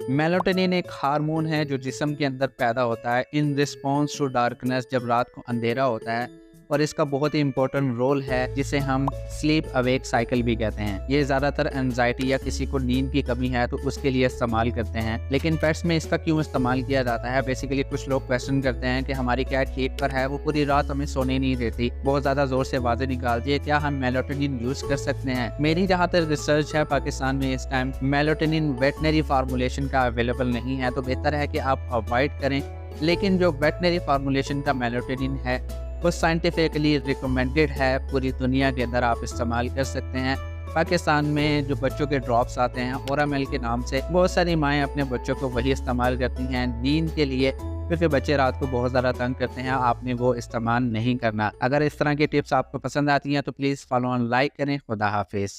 Melatonin एक hormone है जो जिस्म के अंदर पैदा होता है इन रिस्पॉन्स टू डार्कनेस, जब रात को अंधेरा होता है। और इसका बहुत ही इंपॉर्टेंट रोल है जिसे हम स्लीप अवेक साइकिल भी कहते हैं। ये ज़्यादातर एंजाइटी या किसी को नींद की कमी है तो उसके लिए इस्तेमाल करते हैं। लेकिन पेट्स में इसका क्यों इस्तेमाल किया जाता है? बेसिकली कुछ लोग क्वेश्चन करते हैं कि हमारी कैट हीट पर है, वो पूरी रात हमें सोने नहीं देती, बहुत ज़्यादा ज़ोर से आवाज़ें निकालती है, क्या हम मेलाटोनिन यूज़ कर सकते हैं? मेरी जहाँ तक रिसर्च है, पाकिस्तान में इस टाइम मेलाटोनिन वेटनरी फार्मूलेशन का अवेलेबल नहीं है, तो बेहतर है कि आप अवॉइड करें। लेकिन जो वेटनरी फार्मूलेशन का मेलाटोनिन है वो साइंटिफिकली रिकमेंडेड है, पूरी दुनिया के अंदर आप इस्तेमाल कर सकते हैं। पाकिस्तान में जो बच्चों के ड्रॉप्स आते हैं ओरामेल के नाम से, बहुत सारी माएँ अपने बच्चों को वही इस्तेमाल करती हैं नींद के लिए, क्योंकि बच्चे रात को बहुत ज़्यादा तंग करते हैं। आपने वो इस्तेमाल नहीं करना। अगर इस तरह की टिप्स आपको पसंद आती हैं तो प्लीज़ फॉलो और लाइक करें। खुदा हाफिज़।